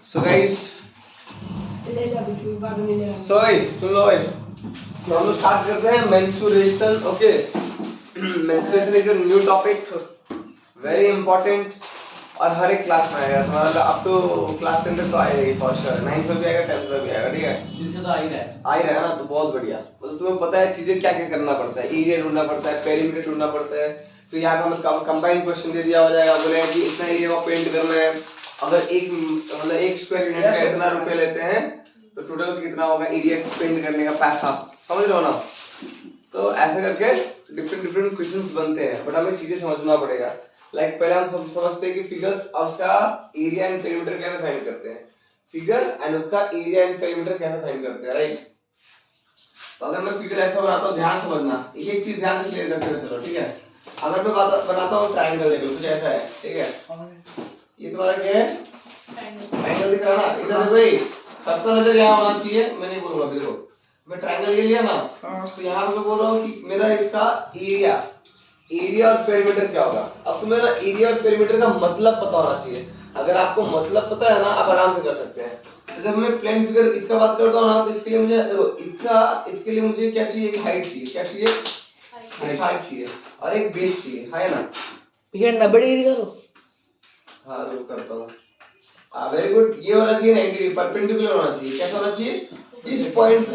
So guys सुन लो भाई, तो हम लोग स्टार्ट करते हैं menstruation. Okay, menstruation is a new topic, very important, और हर एक क्लास में आएगा तुम्हारा। अप टू क्लास 10 तक तो आएगा ही फॉर श्योर, 9th में भी आएगा, 10th में भी आएगा। ठीक है, जिनसे तो आ ही रहा है ना, तो बहुत बढ़िया। मतलब तुम्हें पता है चीजें क्या क्या करना पड़ता है, एरिया ढूंढना पड़ता है, पेरीमीटर ढूंढना पड़ता है। फिर यहाँ पे हमें कंबाइंड क्वेश्चन दे दिया हो जाएगा, बोले कि इतना एरिया को पेंट करना है, अगर एक स्क्वायर यूनिट का इतना रुपए लेते हैं तो टोटल कितना होगा एरिया पेंट करने का पैसा, समझ रहे हो ना। तो ऐसे करके डिफरेंट क्वेश्चंस बनते हैं, बट हमें चीजें समझना पड़ेगा। लाइक पहले हम समझते हैं कि फिगर्स और उसका एरिया एंड पेरीमीटर कैसे फाइंड करते हैं, फिगर एंड उसका एरिया एंड पेरीमीटर कैसे फाइंड करते हैं, राइट। तो अगर मैं फिगर ऐसा बनाता हूँ, ध्यान समझना, एक चीज ध्यान से क्लियर करते हैं। चलो ठीक है, अगर मैं बनाता हूँ ट्रायंगल, देख लो कुछ ऐसा है, ठीक है। ये तुम्हारा क्या है, ट्रायंगल दिख रहा है ना, इधर देखो, ये सबका नजर यहाँ होना चाहिए, मैं नहीं बोलूंगा। अभी देखो, मैं ट्रायंगल ये लिया ना, तो यहाँ पे बोल रहा हूँ कि मेरा इसका एरिया और पेरीमीटर क्या होगा। अब तुम्हें ना एरिया और पेरीमीटर का मतलब पता होना चाहिए। अगर आपको मतलब पता है ना, आप आराम से कर सकते हैं। तो जब मैं प्लेन फिगर इसका बात करता हूँ ना, तो इसके लिए मुझे इसके लिए मुझे क्या चाहिए, एक हाइट चाहिए। क्या चाहिए? हाइट चाहिए, और एक बेस चाहिए, है ना। ये 90 डिग्री करो। हाँ वो करता हूँ। Very good. ये होना चाहिए 90 डिग्री, परपेंडिकुलर होना चाहिए। कैसा होना चाहिए? जिस पॉइंट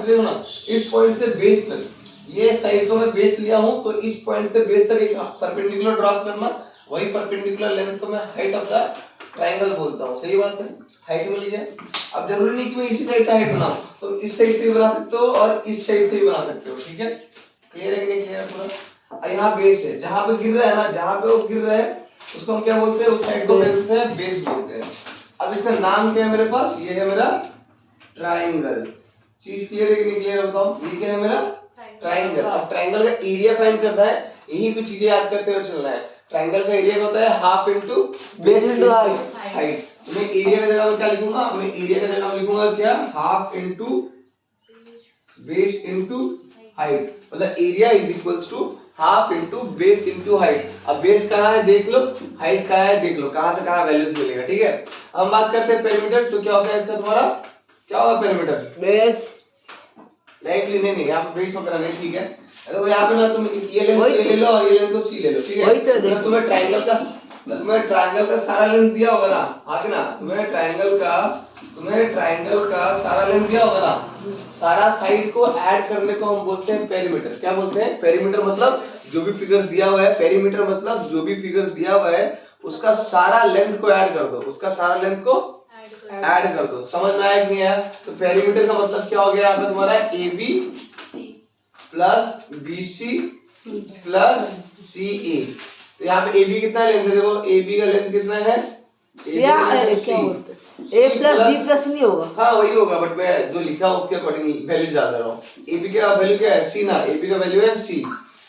से ना, इस पॉइंट से बेस तक, ये साइड को मैं बेस लिया हूँ, तो इस पॉइंट से बेस तक एक परपेंडिकुलर ड्रॉप करना, वही परपेंडिकुलर लेंथ को मैं हाइट ऑफ द ट्रायंगल बोलता हूँ। सही बात है, हाइट मिल गया। अब जरूरी नहीं कि मैं इसी साइड का हाइट बनाऊं, तो इस साइड से भी बना सकते हो और इस साइड से भी बना सकते हो। ठीक है, क्लियर है कि नहीं क्लियर है पूरा। यहाँ बेस है, जहां पे गिर रहा है ना, जहां पे वो गिर रहा है उसको हम क्या बोलते हैं, उस साइड को बोलते हैं बेस बोलते हैं। अब इसका नाम क्या है मेरे पास, ये है मेरा ट्रायंगल। चीज क्लियर है कि नहीं क्लियर है बताओ। ये क्या है मेरा ट्रायंगल। अब ट्रायंगल का एरिया फाइंड करना है, यही पे चीजें याद करते हुए चलना है। ट्रायंगल का एरिया होता है half into base into height. तो मैं एरिया की जगह में क्या लिखूंगा, मैं एरिया की जगह में लिखूंगा क्या, half into base into height. मतलब area is equals to half into base into height. अब बेस कहाँ है देख लो, हाइट कहाँ है देख लो, कहाँ से कहाँ वैल्यूज मिलेगा। ठीक है, अब हम बात करते हैं पेरीमीटर। तो क्या होता है इसका, तुम्हारा क्या होगा पेरीमीटर, बेस। डायरेक्टली नहीं, यहाँ पे बेस वगैरह नहीं, ठीक है। तो यहाँ पे ना तुम ये लेंथ ए ले लो और ये लेंथ को सी ले लो, ठीक है। तो तुम्हें ट्रायंगल का सारा लेंथ दिया होगा ना, हाँ कि ना, तुम्हें ट्रायंगल का सारा लेंथ दिया होगा ना, सारा साइड को ऐड करने को हम बोलते हैं पेरीमीटर। क्या बोलते हैं? पेरीमीटर मतलब जो भी फिगर दिया हुआ है, पेरीमीटर मतलब जो भी फिगर दिया हुआ है उसका सारा लेंथ को ऐड कर दो, उसका सारा लेंथ को ऐड कर दो। समझ में आया कि नहीं आया? तो पेरीमीटर का मतलब क्या हो गया यहाँ पे तुम्हारा, A B plus B C plus C A. तो यहाँ पे ए बी कितना लेंथ है, देखो ए बी का लेंथ कितना है, क्या बोलते हैं, ए प्लस बी प्लस नहीं होगा। हाँ वही होगा, बट मैं जो लिखा हूँ उसके अकॉर्डिंग वैल्यू डाल रहा हूँ। ए बी का वैल्यू क्या है, सी ना, ए बी का वैल्यू है सी।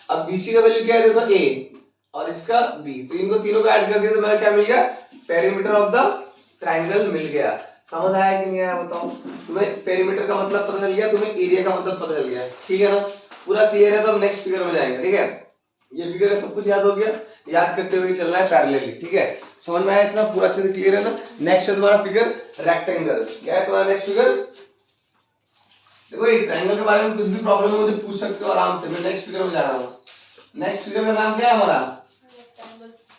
अब बी सी का वैल्यू क्या है, देखो ए, और इसका बी, तो इनको तीनों को ऐड कर दिया तो मेरा क्या मिल गया, पेरीमीटर ऑफ द ट्रायंगल मिल गया। समझ आया कि नहीं आया बताओ। तुम्हें पेरीमीटर का मतलब पता चल गया, तुम्हें एरिया का मतलब पता चल गया, ठीक है ना, पूरा क्लियर है। तो हम नेक्स्ट फिगर में जाएंगे, ठीक है। ये फिगर का सब कुछ याद हो गया, याद करते हुए चलना है पैरेलली, ठीक है। समझ में आया इतना, पूरा अच्छे से क्लियर है ना। नेक्स्ट है तुम्हारा फिगर रेक्टेंगल। क्या है तुम्हारा नेक्स्ट फिगर? देखो ये ट्रायंगल के बारे में कुछ भी प्रॉब्लम है मुझे पूछ सकते हो आराम से। मैं नेक्स्ट फिगर में जा रहा हूँ। नेक्स्ट फिगर का नाम क्या है हमारा,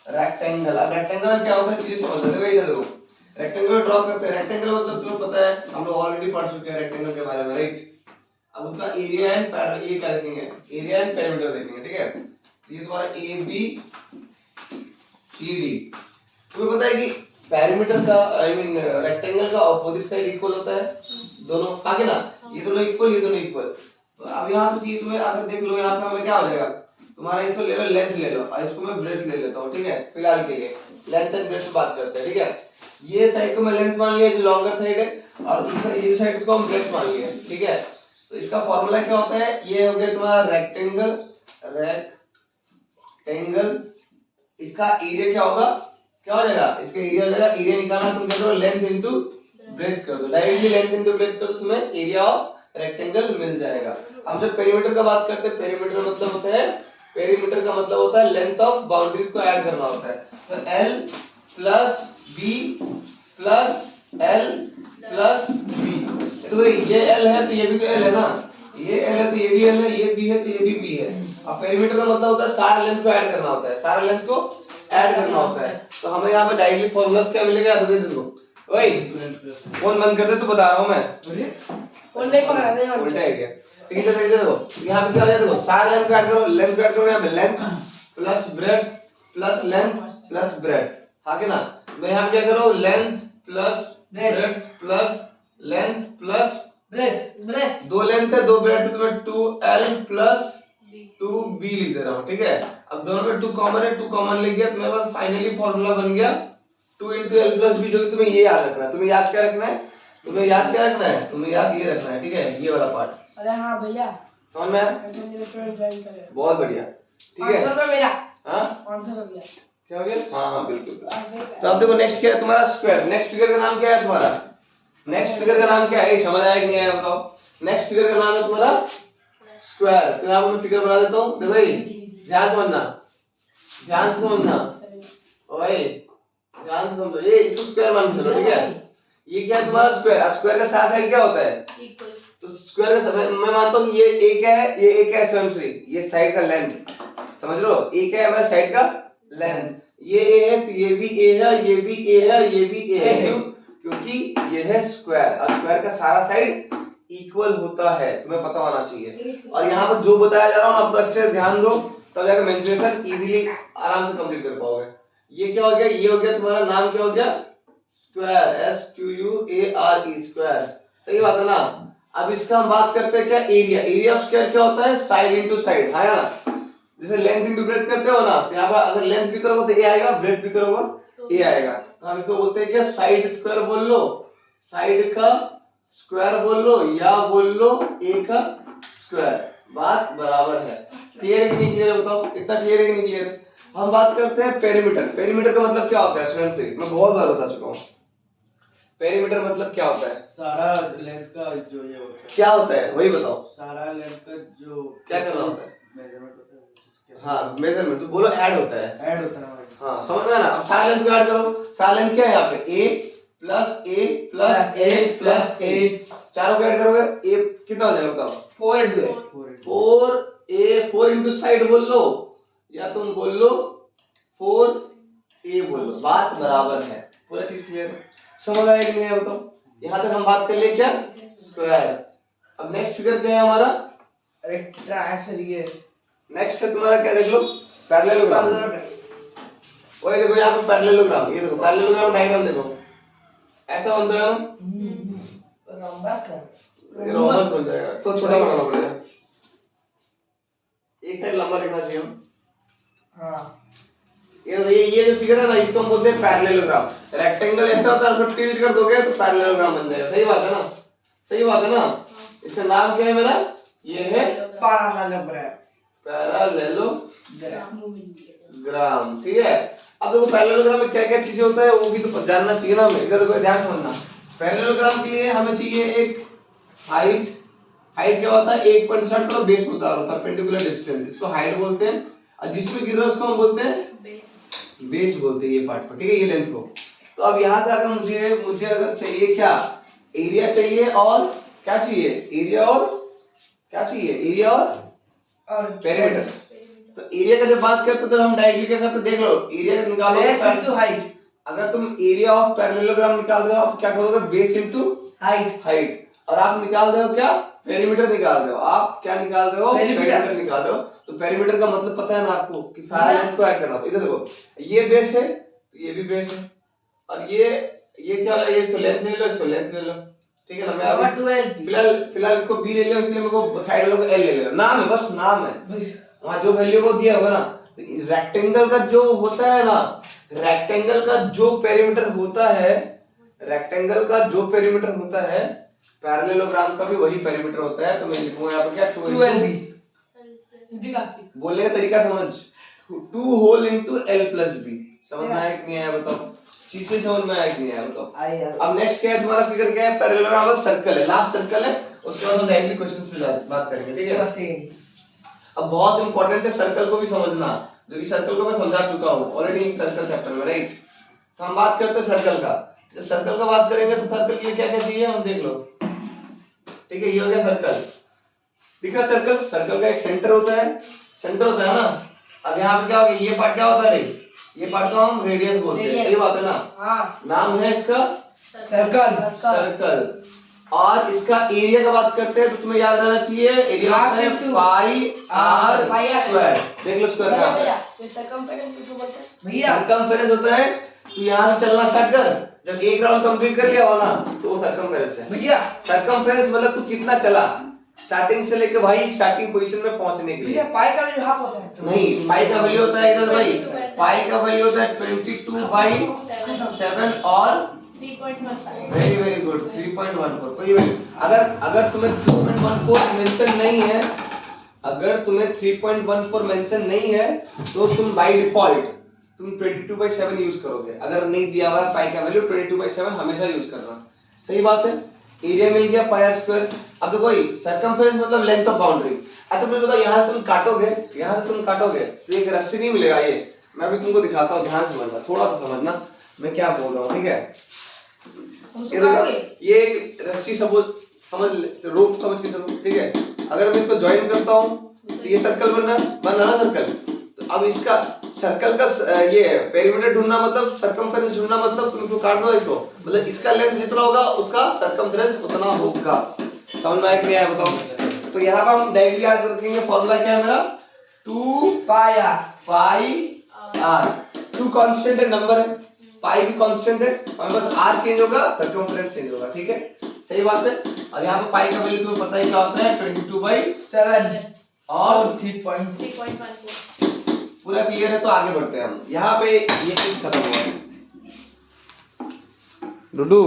रेक्टेंगल। अब रेक्टेंगल क्या होता है चीज समझ लो। देखो देखो, रेक्टेंगल ड्रॉ करते हैं। रेक्टेंगल मतलब तुम्हें पता है, हम लोग ऑलरेडी पढ़ चुके हैं रेक्टेंगल के बारे में, राइट। अब उसका एरिया एंड ये क्या देखेंगे, एरिया एंड पेरीमीटर देखेंगे, ठीक है। ये तुम्हारा ए बी सी डी। तुम्हें पता है कि पेरीमीटर का रेक्टेंगल का ऑपोजिट साइड इक्वल होता है, दोनों आगे ना, ये दोनों इक्वल, ये दोनों इक्वल। तो अब यहाँ पे चीज तुम्हें अगर देख लो, यहाँ पे हमें क्या हो जाएगा, तुम्हारा इसको ले लो लेंथ ले लो, और इसको मैं ब्रेड्थ ले लेता हूँ, ठीक है। फिलहाल के लिए लेंथ एंड ब्रेड्थ बात करते हैं, ठीक है। ये साइड को मैं लेंथ मान लिया जो लॉन्गर साइड है, और इसका ये साइड को हम ब्रेड्थ मान लिया, ठीक है। तो इसका फॉर्मूला क्या होता है, ये हो गया तुम्हारा रेक्टेंगल। इसका एरिया क्या होगा, क्या हो जाएगा, इसका एरिया हो जाएगा, एरिया निकालना तुम क्या करो, लेंथ इनटू ब्रेड्थ कर दो, डायरेक्टली लेंथ इनटू ब्रेड्थ कर दो, तुम्हें एरिया ऑफ रेक्टेंगल मिल जाएगा। हम जब पेरीमीटर का बात करते हैं, पेरीमीटर का मतलब होता है लेंथ ऑफ बाउंड्रीज को ऐड करना होता है। तो L plus B plus L plus B. तो ये एल है तो ये भी तो एल है ना, ये एल है तो ये भी एल है, ये बी है तो ये भी बी है। अब पेरीमीटर का मतलब होता है सारे लेंथ को ऐड करना होता है, सारे लेंथ को ऐड करना होता है। तो हमें यहाँ पे डायरेक्टली फॉर्मूला क्या मिलेगा, तो ये देखो ओए फोन बंद कर दे, तो बता रहा हूँ मैं। फोन नहीं पकड़ा दे यार। उल्टा है क्या? ठीक है देखो यहाँ पे क्या हो जाए, देखो सारे लेंथ को ऐड करो, लेंथ को ऐड करो, यहाँ पे length plus breadth plus length plus breadth, हाँ के ना। मैं यहाँ पे क्या करो, length plus breadth plus length plus breadth दो लेंथ है दो ब्रेड्थ है, तो मैं 2l प्लस 2b लिख दे रहा हूँ, ठीक है। अब दोनों में 2 कॉमन है, 2 कॉमन लिख गया तो मेरे पास फाइनली फॉर्मूला बन गया 2 into l plus b, जो कि तुम्हें ये याद रखना है। तुम्हें याद क्या रखना है, तुम्हें याद क्या रखना है, तुम्हें याद ये रखना है, ठीक है, ये वाला पार्ट। अरे हाँ भैया, समझ में आया? न्यू स्टूडेंट ज्वाइन करे। बहुत बढ़िया, ठीक है। आंसर पे मेरा हाँ आंसर हो गया। क्या हो गया? हाँ हाँ बिल्कुल। तो अब देखो नेक्स्ट क्या है तुम्हारा, स्क्वायर। नेक्स्ट फिगर का नाम क्या है तुम्हारा, नेक्स्ट फिगर का नाम क्या है, समझ आया कि नहीं आया बताओ। नेक्स्ट फिगर का नाम है तुम्हारा स्क्वायर। तो यहाँ पे मैं फिगर बना देता हूँ, देखो भाई ध्यान से समझना, ध्यान से समझना, ओए ध्यान से समझो, ये इसको स्क्वायर मान के चलो, ठीक है। ये क्या है तुम्हारा स्क्वायर। स्क्वायर का सारा साइड क्या होता है, तो स्क्वायर का मैं मानता हूँ कि ये एक है, ये एक है स्वयं, ये साइड का लेंथ, समझ लो एक है हमारा साइड का लेंथ, ये ए है तो ये भी ए है, ये भी ए है, ये भी ए है, क्यों, क्योंकि ये है स्क्वायर और स्क्वायर का सारा साइड इक्वल होता है, तुम्हें पता होना चाहिए। और यहाँ पर जो बताया जा रहा हूँ ना, आप अच्छे से ध्यान दो, तब जाकर मेंसुरेशन इजीली आराम से कंप्लीट कर पाओगे। ये क्या हो गया, ये हो गया तुम्हारा नाम क्या हो गया, स्क्वायर, SQUARE स्क्वायर, सही बात है ना। अब इसका हम बात करते हैं क्या, एरिया। एरिया ऑफ स्क्वायर क्या होता है, साइड इनटू साइड, है ना। जैसे लेंथ इनटू ब्रेड्थ करते हो ना, तो यहाँ पर अगर लेंथ भी करोगे तो ए आएगा, ब्रेड्थ भी करोगे ए आएगा। तो हम इसको बोलते हैं क्या, साइड स्क्वायर बोल लो, साइड का स्क्वायर बोल लो, या बोल लो ए का स्क्वायर, बात बराबर है। क्लियर है कि नहीं क्लियर है बताओ, इतना क्लियर है कि नहीं क्लियर है। हम बात करते हैं पेरीमीटर। पेरीमीटर का मतलब क्या होता है स्वयं से, मैं बहुत बार बता चुका हूँ। पेरीमीटर मतलब क्या होता है, सारा लेंथ का जो ये होता है, क्या होता है वही बताओ। सारा लेंथ का जो क्या करना होता है, मेजरमेंट होता है, हाँ मेजरमेंट, तो बोलो ऐड होता है, ऐड होता है। हाँ समझ में आया ना। अब सारा लेंथ को ऐड करो, सारा लेंथ क्या है यहाँ पे, a plus a plus a plus a, चारों को ऐड करोगे a कितना हो जाएगा बताओ, 4 into 4a, 4 इंटू साइड बोल लो, या तुम बोल लो 4a बोल लो, बात बराबर है। पूरा चीज क्लियर है, समझ आया कि नहीं है बताओ। यहाँ तक हम बात कर लिए क्या, स्क्वायर। अब नेक्स्ट फिगर क्या है हमारा, ट्रायंगल। ये नेक्स्ट है तुम्हारा क्या, देख लो पैरेललोग्राम। वही देखो यहाँ पे पैरेललोग्राम, ये देखो पैरेललोग्राम डायग्राम देखो, ऐसा बनता है ना, रोम्बस कर, ये रोमन बन जाएगा, तो छोटा बनाना पड़ेगा, एक साइड लंबा दिखना चाहिए। हाँ ये जो फिगर है ना, इसको हम बोलते हैं पैरेललोग्राम। रेक्टेंगल ऐसा होता है, उसको टिल्ट कर दोगे तो पैरेललोग्राम बन जाएगा, सही बात है ना, सही बात है ना। इसका नाम क्या है मेरा, ये है पैरेललोग्राम, ठीक है। अब देखो पैरेललोग्राम में क्या क्या चीजें होता है वो भी तो जानना चाहिए ना हमें, इधर देखो ध्यान समझना। पैरेललोग्राम के लिए हमें चाहिए एक हाइट। हाइट क्या होता है, एक पॉइंट स्टार्ट करो, बेस बता रहा हूं, परपेंडिकुलर डिस्टेंस, इसको हाइट बोलते हैं। और जिसमें गिर रहा है उसको हम बोलते हैं बेस बोलते हैं, ये पार्ट को, ठीक है, ये लेंथ को। तो अब यहाँ से अगर मुझे अगर चाहिए क्या, एरिया चाहिए और क्या चाहिए, एरिया और क्या चाहिए, एरिया और पेरीमीटर। तो एरिया का जब बात करते हैं तो हम डायरेक्टली क्या करते हैं, देख लो एरिया निकालो, बेस इनटू हाइट। अगर तुम एरिया ऑफ पैरेललोग्राम निकाल रहे हो, आप क्या करोगे, बेस इनटू हाइट। और आप निकाल रहे हो क्या, पेरीमीटर निकाल रहे हो, आप क्या निकाल रहे हो, पेरीमीटर निकाल रहे हो। तो पेरीमीटर का मतलब पता है ना आपको, कि सारा लेंथ को ऐड करना। तो इधर देखो ये बेस है तो ये भी बेस है, और ये क्या है, ये इसको लेंथ ले लो, इसको लेंथ ले लो, ठीक है ना। मैं फिलहाल इसको बी ले लो, इसलिए मेरे को साइड वालों को एल ले लो, नाम है बस, नाम है, वहां जो वैल्यू को दिया होगा ना। रेक्टेंगल का जो होता है ना, रेक्टेंगल का जो पेरीमीटर होता है, रेक्टेंगल का जो पेरीमीटर होता है, पैरेललोग्राम का भी वही पेरीमीटर होता है। तो मैं लिखूंगा यहाँ पे क्या, 2 बोलने का तरीका समझ, 2 whole into l plus b। समझ में आया कि नहीं आया बताओ, चीजें समझ में आया कि नहीं आया बताओ। अब नेक्स्ट क्या है तुम्हारा फिगर, क्या है, पैरेललोग्राम का सर्कल है, लास्ट सर्कल है, उसके बाद हम डायरेक्टली क्वेश्चंस पे बात करेंगे, ठीक है। अब बहुत इंपॉर्टेंट है सर्कल को भी समझना, जो कि सर्कल को मैं समझा चुका हूँ ऑलरेडी इन सर्कल चैप्टर में, राइट। तो हम बात करते हैं सर्कल का। जब सर्कल का बात करेंगे तो सर्कल के लिए क्या क्या चाहिए हम देख लो। ठीक है, ये हो गया सर्कल। दिख रहा सर्कल, सर्कल का एक सेंटर होता है ना। अब यहाँ पे क्या हो गया, ये पार्ट क्या होता है, ये पार्ट को हम रेडियस बोलते हैं, सही बात है ना। हाँ नाम है इसका सर्कल। सर्कल। और इसका एरिया का बात करते हैं तो तुम्हें याद रहना चाहिए, एरिया होता है पाई आर स्क्वायर। देख लो स्क्वायर का ये सर्कमफेरेंस किसको बोलते हैं? भैया सर्कमफेरेंस होता है। तू यहाँ से चलना स्टार्ट कर, जब एक राउंड कंप्लीट कर लिया हो ना तो वो सर्कमफेरेंस है। भैया सर्कमफेरेंस मतलब तू कितना चला स्टार्टिंग से लेके भाई स्टार्टिंग पोजीशन में पहुंचने के लिए। भैया पाई का वैल्यू हाफ होता है। नहीं, पाई का वैल्यू होता है इधर भाई, पाई का वैल्यू होता है 22/7 और 3.15। वेरी गुड 3.14 कोई वैल्यू। अगर तुम्हें 3.14 मेंशन नहीं है, अगर तुम्हें 3.14 मेंशन नहीं है तो तुम बाय डिफॉल्ट तुम 22/7 यूज करोगे। अगर नहीं दिया हुआ है पाई का वैल्यू 22/7 हमेशा यूज करना, सही बात है। एरिया मिल गया पाई आर स्क्वायर। अब देखो सर्कमफेरेंस मतलब लेंथ ऑफ बाउंड्री। अच्छा मुझे बताओ, यहाँ से तुम काटोगे तो एक रस्सी नहीं मिलेगा। ये मैं अभी तुमको दिखाता हूँ, ध्यान से समझना, थोड़ा सा समझना मैं क्या बोल रहा हूँ, ठीक है। ये एक रस्सी समझ रोप समझ के चलो, ठीक है। अगर मैं इसको ज्वाइन करता हूँ तो ये सर्कल बन रहा ना सर्कल। तो अब इसका सर्कल का ये पेरीमीटर ढूंढना मतलब सर्कमफेरेंस ढूंढना मतलब तुम इसको काट दो इसको, मतलब इसका लेंथ जितना होगा उसका सर्कमफेरेंस उतना होगा। समझ में आया कि नहीं आया बताओ। तो यहाँ पर हम डायरेक्टली याद रखेंगे, फॉर्मूला क्या है मेरा, 2 पाई आर। 2 कांस्टेंट है, नंबर है, पाई भी कांस्टेंट है, और बस आर चेंज होगा सर्कमफेरेंस चेंज होगा, ठीक है, सही बात है। और यहाँ पे पाई का वैल्यू तुम्हें पता ही क्या होता है 22/7 और 3.14। पूरा क्लियर है। तो आगे बढ़ते हैं हम, यहाँ पे ये चीज खत्म हुआ है। डुडू